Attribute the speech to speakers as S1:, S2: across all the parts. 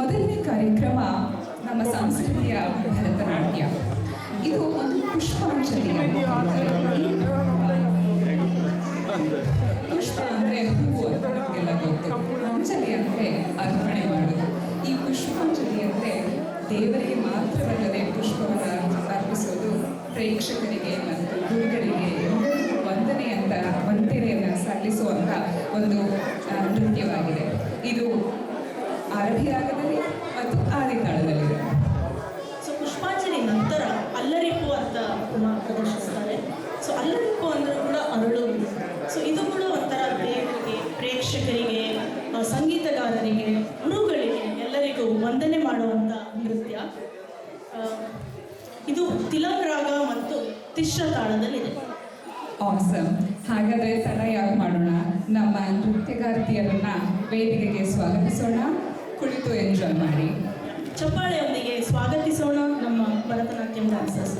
S1: ಮೊದಲನೇ ಕಾರ್ಯಕ್ರಮ ನಮ್ಮ ಸಂಸ್ಕೃತಿಯ ಭರತನಾಟ್ಯ. ಇದು ಒಂದು ಪುಷ್ಪಾಂಜಲಿ. ಪುಷ್ಪ ಅಂದರೆ ಹೂವು ಅಂತ ನಮಗೆಲ್ಲ ಗೊತ್ತು. ಅಂಜಲಿ ಅಂದರೆ ಅರ್ಪಣೆ ಮಾಡೋದು. ಈ ಪುಷ್ಪಾಂಜಲಿ ಅಂದರೆ ದೇವರಿಗೆ ಮಾತ್ರವಲ್ಲದೆ ಪುಷ್ಪವನ್ನು ಅರ್ಪಿಸೋದು, ಪ್ರೇಕ್ಷಕರಿಗೆ ಮತ್ತು ಗುರುಗಳಿಗೆ ಎಲ್ಲರಿಗೂ ವಂದನೆಯನ್ನು ಸಲ್ಲಿಸುವಂಥ ಒಂದು ನೃತ್ಯವಾಗಿದೆ. ಇದು ಆರಭಿ ರಾಗದಲ್ಲಿ ಮತ್ತು ಆದಿತಾಳದಲ್ಲಿದೆ.
S2: ಸೊ ಪುಷ್ಪಾಂಜಲಿ ನಂತರ ಅಲ್ಲರಿಪ್ಪು ಅಂತ ಪ್ರದರ್ಶಿಸ್ತಾರೆ. ಸೊ ಅಲ್ಲರಿಪ್ಪು ಅಂದರೂ ಕೂಡ ಅರಳುವುದು. ಸೊ ಇದು ಕೂಡ ಒಂಥರ ದೇವರಿಗೆ, ಪ್ರೇಕ್ಷಕರಿಗೆ, ಸಂಗೀತಗಾರರಿಗೆ, ಗುರುಗಳಿಗೆ ಎಲ್ಲರಿಗೂ ವಂದನೆ ಮಾಡುವಂಥ ನೃತ್ಯ. ಇದು ತಿಲಕ್ ರಾಗ ಮತ್ತು ತಿಶ್ರ ತಾಳದಲ್ಲಿದೆ.
S1: ಆಸಮ್. ಹಾಗಾದರೆ ತಡ ಯಾಕೆ ಮಾಡೋಣ, ನಮ್ಮ ನೃತ್ಯಗಾರ್ತಿಯರನ್ನ ವೇದಿಕೆಗೆ ಸ್ವಾಗತಿಸೋಣ. ಕುಳಿತು ಎಂಜಾಯ್ ಮಾಡಿ.
S2: ಚಪ್ಪಾಳೆಯೊಂದಿಗೆ ಸ್ವಾಗತಿಸೋಣ ನಮ್ಮ ಭರತನಾಟ್ಯಂ ಡ್ಯಾನ್ಸರ್ಸ್.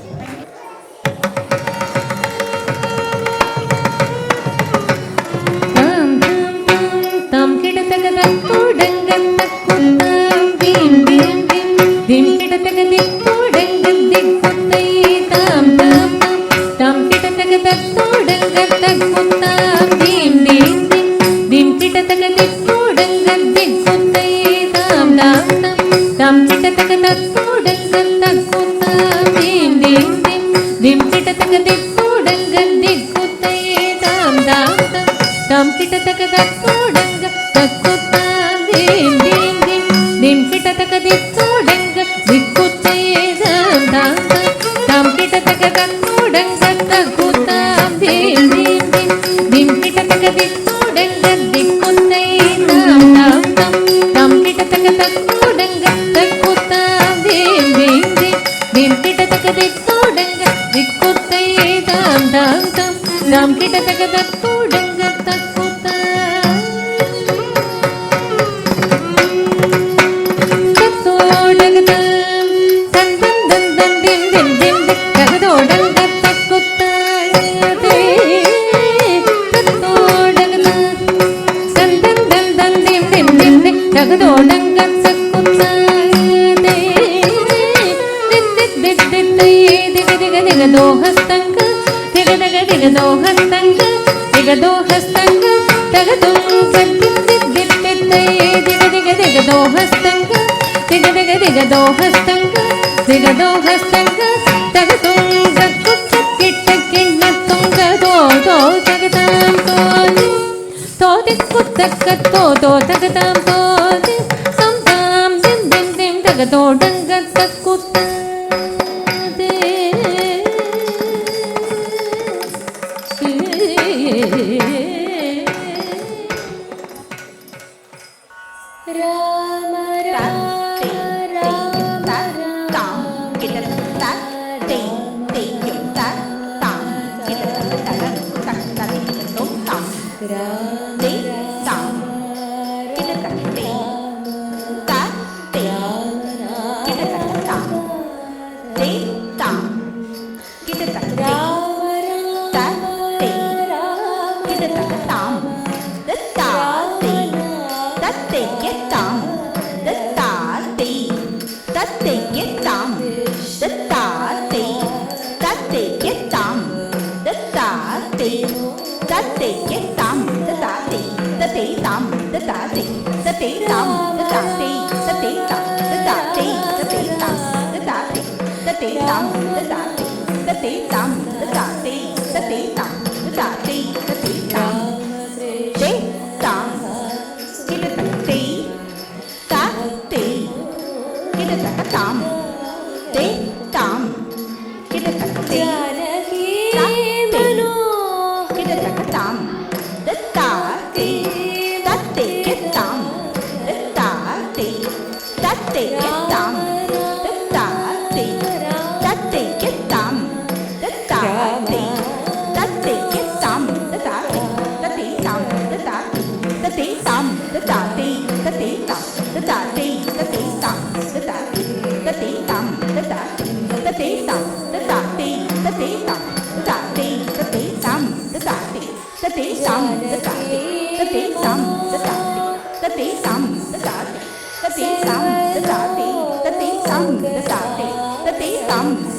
S3: Tati tam,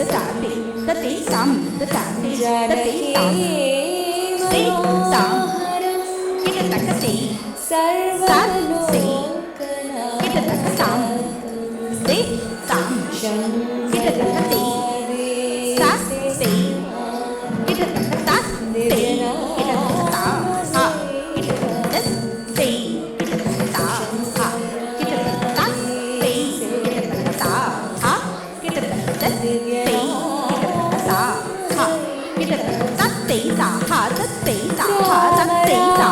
S3: ததாதி ததே தாம் ததாதி ததே தாம் தே தாம் கிட்டத்தக்கதே சர்வலோகே கிட்டத்தக்கதாம் தே தாம் கிட்டத்தக்கதே சாஸ்தே கிட்டத்தக்கதாஸ்தே கிட்டத்தக்கதா ஹா கிட்டத்தக்கதே கிட்டத்தக்கதா ஹா கிட்டத்தக்கதாஸ்தே கிட்டத்தக்கதா ஹா கிட்டத்தக்கதே கிட்டத்தக்கதா ஹா கிட்டத்தக்கதே சா ஹா தத்தே சா ஹா தத்தே சா